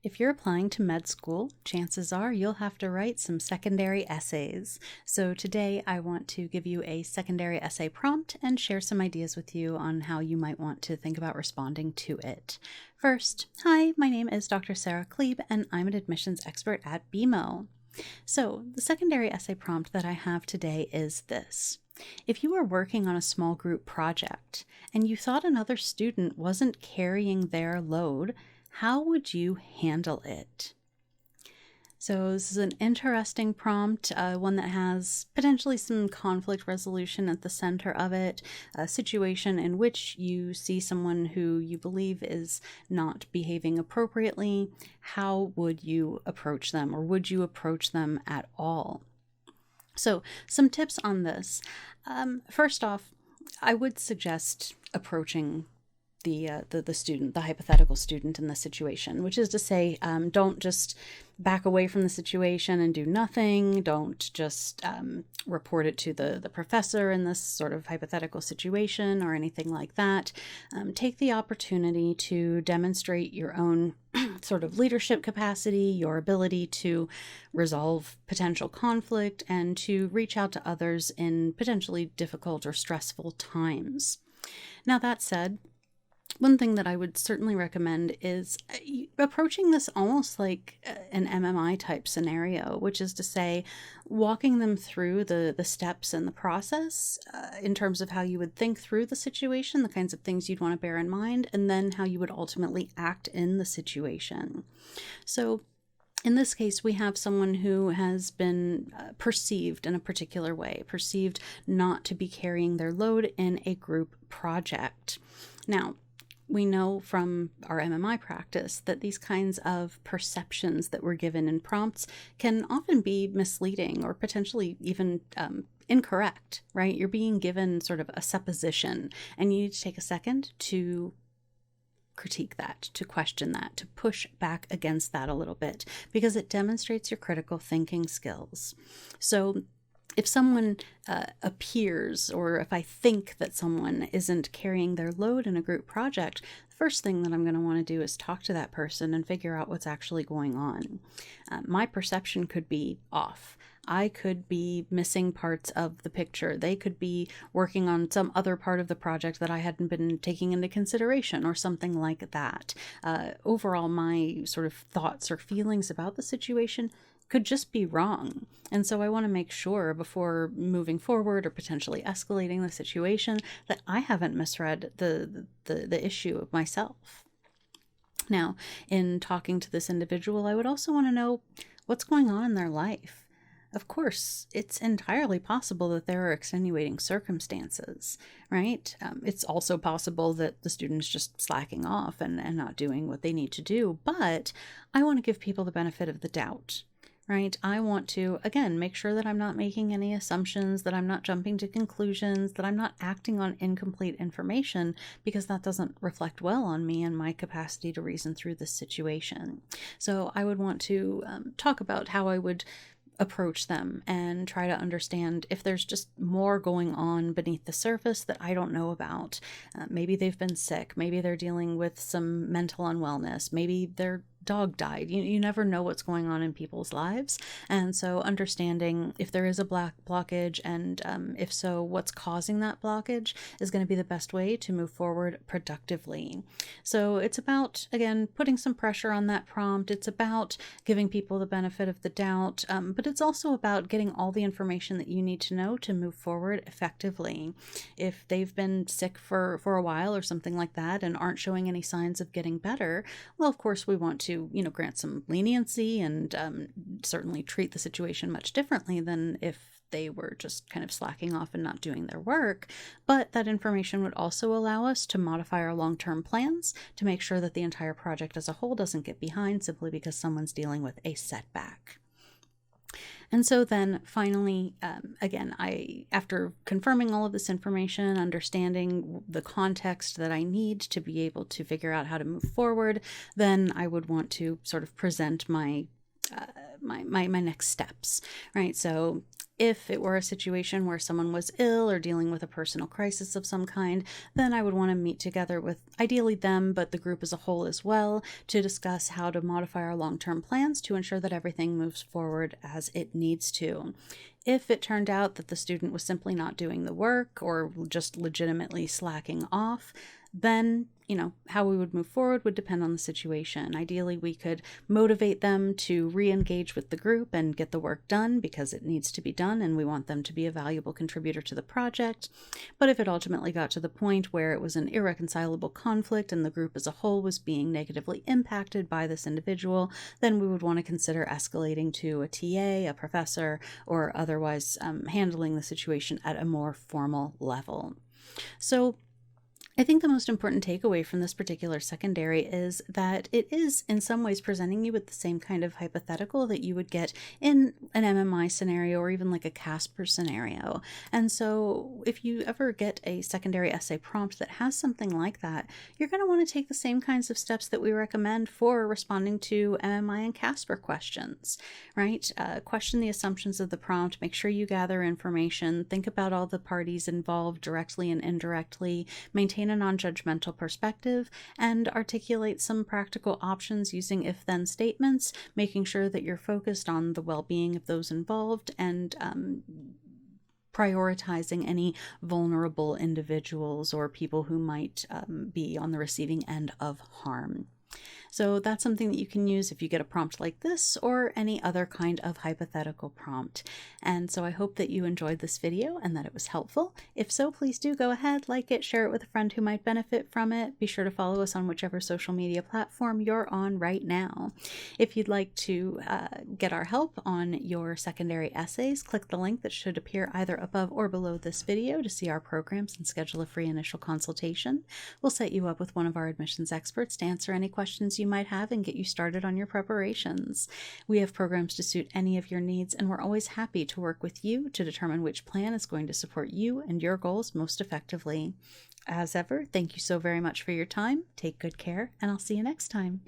If you're applying to med school, chances are you'll have to write some secondary essays. So today I want to give you a secondary essay prompt and share some ideas with you on how you might want to think about responding to it. First, hi, my name is Dr. Sarah Klebe and I'm an admissions expert at BeMo. So the secondary essay prompt that I have today is this. If you were working on a small group project and you thought another student wasn't carrying their load, how would you handle it? So this is an interesting prompt, one that has potentially some conflict resolution at the center of it, a situation in which you see someone who you believe is not behaving appropriately. How would you approach them, or would you approach them at all? So some tips on this. First off, I would suggest approaching the student, the hypothetical student in the situation, which is to say, don't just back away from the situation and do nothing. Don't just report it to the professor in this sort of hypothetical situation or anything like that. Take the opportunity to demonstrate your own sort of leadership capacity, your ability to resolve potential conflict, and to reach out to others in potentially difficult or stressful times. Now, that said, one thing that I would certainly recommend is approaching this almost like an MMI type scenario, which is to say, walking them through the steps and the process in terms of how you would think through the situation, the kinds of things you'd want to bear in mind, and then how you would ultimately act in the situation. So in this case, we have someone who has been perceived in a particular way, perceived not to be carrying their load in a group project. Now, we know from our MMI practice that these kinds of perceptions that we're given in prompts can often be misleading or potentially even incorrect, right? You're being given sort of a supposition, and you need to take a second to critique that, to question that, to push back against that a little bit, because it demonstrates your critical thinking skills. So if someone appears, or if I think that someone isn't carrying their load in a group project, the first thing that I'm going to want to do is talk to that person and figure out what's actually going on. My perception could be off. I could be missing parts of the picture. They could be working on some other part of the project that I hadn't been taking into consideration, or something like that. Overall, my sort of thoughts or feelings about the situation could just be wrong. And so I want to make sure before moving forward or potentially escalating the situation that I haven't misread the issue myself. Now, in talking to this individual, I would also want to know what's going on in their life. Of course, it's entirely possible that there are extenuating circumstances, right? It's also possible that the student's just slacking off and not doing what they need to do, but I want to give people the benefit of the doubt. Right? I want to, again, make sure that I'm not making any assumptions, that I'm not jumping to conclusions, that I'm not acting on incomplete information, because that doesn't reflect well on me and my capacity to reason through this situation. So I would want to talk about how I would approach them and try to understand if there's just more going on beneath the surface that I don't know about. Maybe they've been sick. Maybe they're dealing with some mental unwellness. Maybe their dog died. You never know what's going on in people's lives. And so understanding if there is a blockage, and if so, what's causing that blockage, is going to be the best way to move forward productively. So it's about, again, putting some pressure on that prompt. It's about giving people the benefit of the doubt, but it's also about getting all the information that you need to know to move forward effectively. If they've been sick for a while or something like that and aren't showing any signs of getting better, well, of course, we want to grant some leniency and certainly treat the situation much differently than if they were just kind of slacking off and not doing their work. But that information would also allow us to modify our long-term plans to make sure that the entire project as a whole doesn't get behind simply because someone's dealing with a setback. And so then finally, again, after confirming all of this information, understanding the context that I need to be able to figure out how to move forward, then I would want to sort of present my my next steps, right? So if it were a situation where someone was ill or dealing with a personal crisis of some kind, then I would want to meet together with ideally them, but the group as a whole as well, to discuss how to modify our long-term plans to ensure that everything moves forward as it needs to. If it turned out that the student was simply not doing the work or just legitimately slacking off, then, how we would move forward would depend on the situation. Ideally, we could motivate them to re-engage with the group and get the work done because it needs to be done and we want them to be a valuable contributor to the project. But if it ultimately got to the point where it was an irreconcilable conflict and the group as a whole was being negatively impacted by this individual, then we would want to consider escalating to a TA, a professor, or otherwise handling the situation at a more formal level. So I think the most important takeaway from this particular secondary is that it is in some ways presenting you with the same kind of hypothetical that you would get in an MMI scenario or even like a CASPER scenario. And so if you ever get a secondary essay prompt that has something like that, you're going to want to take the same kinds of steps that we recommend for responding to MMI and CASPER questions, right? Question the assumptions of the prompt, make sure you gather information, think about all the parties involved directly and indirectly, maintain a non-judgmental perspective, and articulate some practical options using if-then statements, making sure that you're focused on the well-being of those involved and prioritizing any vulnerable individuals or people who might be on the receiving end of harm. So that's something that you can use if you get a prompt like this or any other kind of hypothetical prompt. And so I hope that you enjoyed this video and that it was helpful. If so, please do go ahead, like it, share it with a friend who might benefit from it. Be sure to follow us on whichever social media platform you're on right now. If you'd like to get our help on your secondary essays, click the link that should appear either above or below this video to see our programs and schedule a free initial consultation. We'll set you up with one of our admissions experts to answer any questions you might have and get you started on your preparations. We have programs to suit any of your needs, and we're always happy to work with you to determine which plan is going to support you and your goals most effectively. As ever, thank you so very much for your time. Take good care, and I'll see you next time.